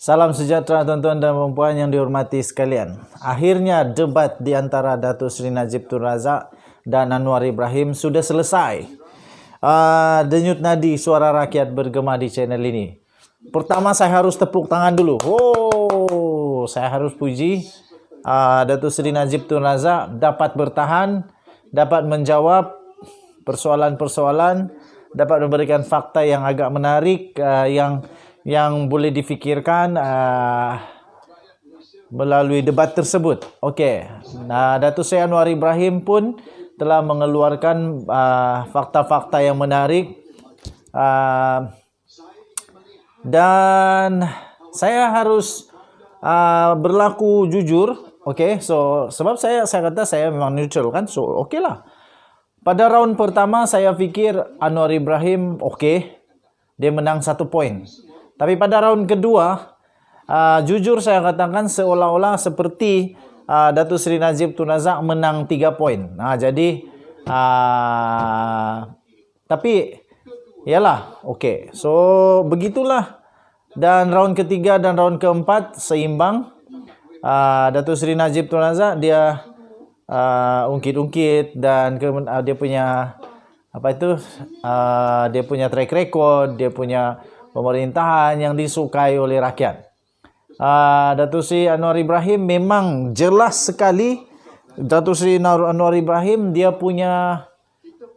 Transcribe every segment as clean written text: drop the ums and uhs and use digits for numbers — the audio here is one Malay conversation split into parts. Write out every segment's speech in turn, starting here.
Salam sejahtera tuan-tuan dan puan yang dihormati sekalian. Akhirnya debat di antara Datuk Seri Najib Tun Razak dan Anwar Ibrahim sudah selesai. Denyut nadi suara rakyat bergema di channel ini. Pertama saya harus tepuk tangan dulu. Saya harus puji Datuk Seri Najib Tun Razak dapat bertahan, dapat menjawab persoalan-persoalan, dapat memberikan fakta yang agak menarik yang boleh difikirkan melalui debat tersebut. Okey. Datuk Seri Anwar Ibrahim pun telah mengeluarkan fakta-fakta yang menarik dan saya harus berlaku jujur. Okey. So sebab saya kata saya memang neutral kan. So okeylah. Pada round pertama saya fikir Anwar Ibrahim okey. Dia menang 1 poin. Tapi pada round kedua, jujur saya katakan seolah-olah seperti Datuk Seri Najib Tun Razak menang 3 poin. Jadi, tapi, yalah, okey. So, begitulah. Dan round ketiga dan round keempat seimbang. Datuk Seri Najib Tun Razak dia ungkit-ungkit dan dia punya dia punya track record, dia punya pemerintahan yang disukai oleh rakyat. Datuk Seri Anwar Ibrahim memang jelas sekali. Datuk Seri Anwar Ibrahim dia punya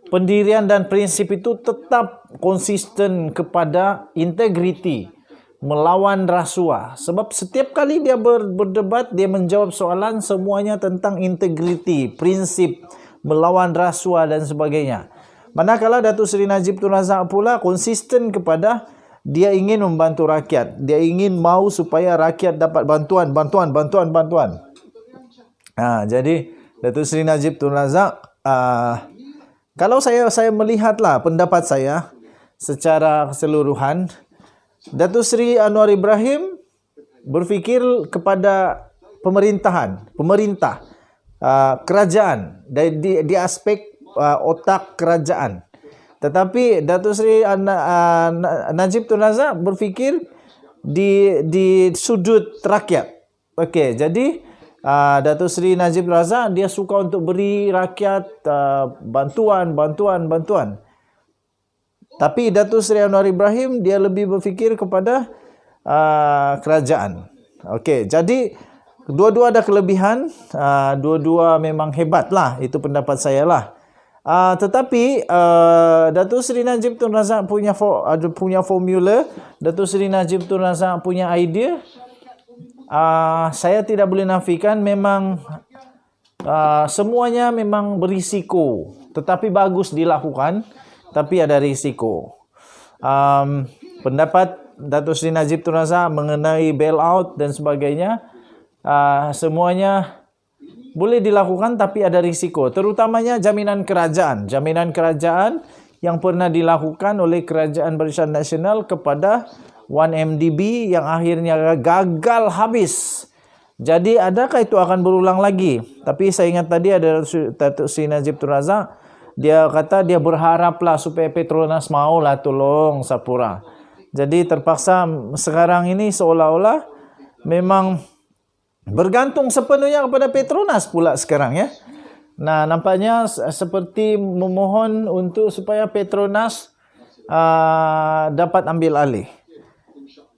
pendirian dan prinsip itu tetap konsisten kepada integriti, melawan rasuah. Sebab setiap kali dia berdebat, dia menjawab soalan semuanya tentang integriti, prinsip, melawan rasuah dan sebagainya. Manakala Datuk Seri Najib Tun Razak pula konsisten kepada dia ingin membantu rakyat. Dia ingin mau supaya rakyat dapat bantuan. Jadi Datuk Seri Najib Tun Razak, kalau saya melihatlah pendapat saya secara keseluruhan, Datuk Seri Anwar Ibrahim berfikir kepada pemerintah, kerajaan di aspek otak kerajaan. Tetapi Datuk Seri Najib Tun Razak berfikir di sudut rakyat. Okey, jadi Datuk Seri Najib Tun Razak dia suka untuk beri rakyat bantuan. Tapi Datuk Seri Anwar Ibrahim dia lebih berfikir kepada kerajaan. Okey, jadi dua-dua ada kelebihan, dua-dua memang hebatlah, itu pendapat saya lah. Tetapi Datuk Seri Najib Tun Razak punya formula, Datuk Seri Najib Tun Razak punya idea. Saya tidak boleh nafikan memang semuanya memang berisiko, tetapi bagus dilakukan, tapi ada risiko. Pendapat Datuk Seri Najib Tun Razak mengenai bailout dan sebagainya, semuanya boleh dilakukan tapi ada risiko, terutamanya jaminan kerajaan yang pernah dilakukan oleh Kerajaan Barisan Nasional kepada 1MDB yang akhirnya gagal habis. Jadi adakah itu akan berulang lagi? Tapi saya ingat tadi ada Datuk Seri Najib Tun Razak, dia kata dia berharaplah supaya Petronas maulah tolong Sapura. Jadi terpaksa sekarang ini seolah-olah memang bergantung sepenuhnya kepada Petronas pula sekarang ya. Nampaknya seperti memohon untuk supaya Petronas dapat ambil alih.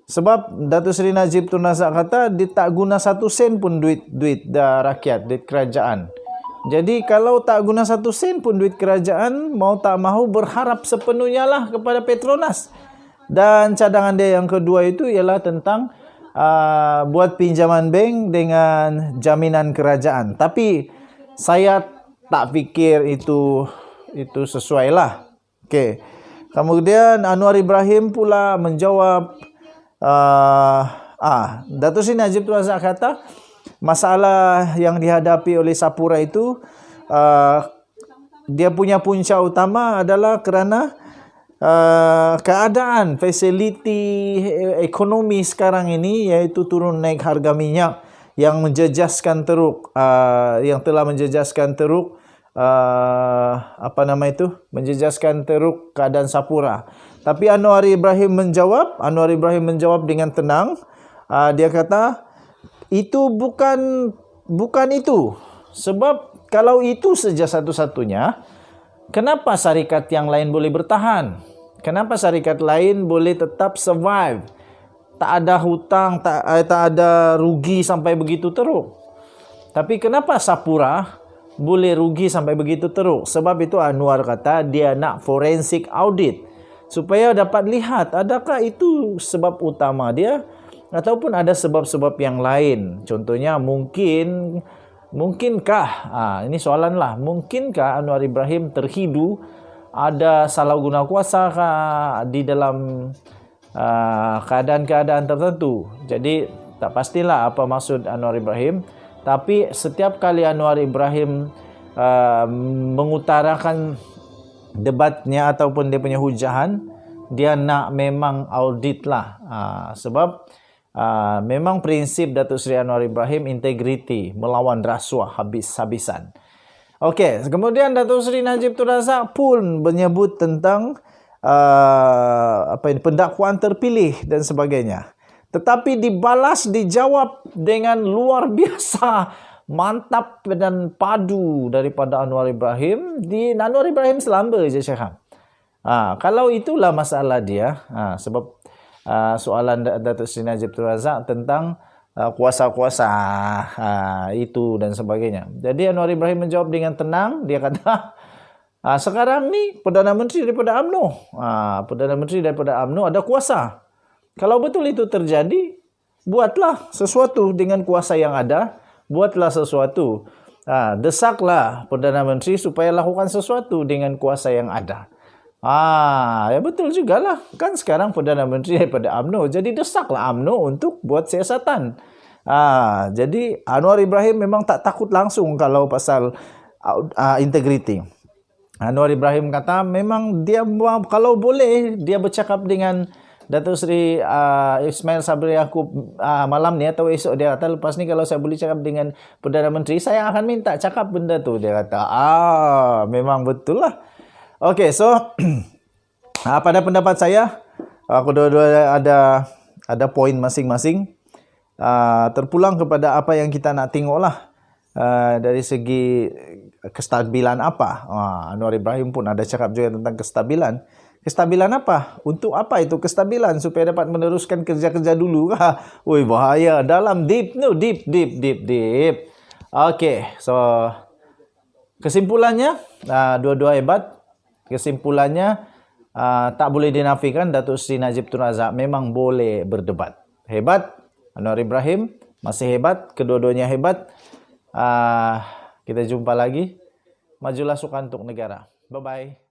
Sebab Datuk Seri Najib Tun Razak kata dia tak guna 1 sen pun duit rakyat, duit kerajaan. Jadi kalau tak guna 1 sen pun duit kerajaan, mau tak mahu berharap sepenuhnya lah kepada Petronas. Dan cadangan dia yang kedua itu ialah tentang buat pinjaman bank dengan jaminan kerajaan. Tapi saya tak fikir itu sesuai lah. Okey. Kemudian Anwar Ibrahim pula menjawab, Datuk Seri Najib Tun Razak kata masalah yang dihadapi oleh Sapura itu dia punya punca utama adalah kerana keadaan fasiliti ekonomi sekarang ini, iaitu turun naik harga minyak yang menjejaskan teruk, menjejaskan teruk keadaan Sapura. Tapi Anwar Ibrahim menjawab dengan tenang, dia kata itu bukan itu. Sebab kalau itu saja satu-satunya, kenapa syarikat yang lain boleh bertahan? Kenapa syarikat lain boleh tetap survive? Tak ada hutang, tak ada rugi sampai begitu teruk. Tapi kenapa Sapura boleh rugi sampai begitu teruk? Sebab itu Anwar kata dia nak forensic audit supaya dapat lihat adakah itu sebab utama dia ataupun ada sebab-sebab yang lain. Contohnya mungkinkah ini soalan lah, mungkinkah Anwar Ibrahim terhidu ada salah guna kuasa di dalam keadaan-keadaan tertentu. Jadi tak pastilah apa maksud Anwar Ibrahim, tapi setiap kali Anwar Ibrahim mengutarakan debatnya ataupun dia punya hujahan, dia nak memang audit lah. Sebab memang prinsip Datuk Seri Anwar Ibrahim integriti, melawan rasuah habis-habisan. Okey, kemudian Datuk Seri Najib Tun Razak pun menyebut tentang pendakwaan terpilih dan sebagainya. Tetapi dijawab dengan luar biasa mantap dan padu daripada Anwar Ibrahim. Anwar Ibrahim selamba je cakap. Kalau itulah masalah dia, sebab soalan Datuk Seri Najib Tun Razak tentang kuasa-kuasa itu dan sebagainya. Jadi Anwar Ibrahim menjawab dengan tenang. Dia kata, sekarang ni Perdana Menteri daripada UMNO, Perdana Menteri daripada UMNO ada kuasa. Kalau betul itu terjadi, buatlah sesuatu dengan kuasa yang ada. Buatlah sesuatu. Desaklah Perdana Menteri supaya lakukan sesuatu dengan kuasa yang ada. Ya betul jugalah. Kan sekarang Perdana Menteri daripada UMNO. Jadi desaklah UMNO untuk buat siasatan. Jadi Anwar Ibrahim memang tak takut langsung kalau pasal integriti. Anwar Ibrahim kata memang dia kalau boleh dia bercakap dengan Datuk Seri Ismail Sabri Yaakob malam ni atau esok, dia kata lepas ni kalau saya boleh cakap dengan Perdana Menteri, saya akan minta cakap benda tu. Dia kata memang betul lah. Okey, so pada pendapat saya aku dua-dua ada poin masing-masing. Terpulang kepada apa yang kita nak tengok lah, dari segi kestabilan apa. Anwar Ibrahim pun ada cakap juga tentang kestabilan. Kestabilan apa? Untuk apa itu kestabilan? Supaya dapat meneruskan kerja-kerja dulu kah? Woi, bahaya. Dalam deep. Okey, so kesimpulannya dua-dua hebat. Kesimpulannya tak boleh dinafikan Datuk Seri Najib Tun Razak memang boleh berdebat. Hebat. Anwar Ibrahim masih hebat. Kedua-duanya hebat. Kita jumpa lagi. Majulah sukan untuk negara. Bye-bye.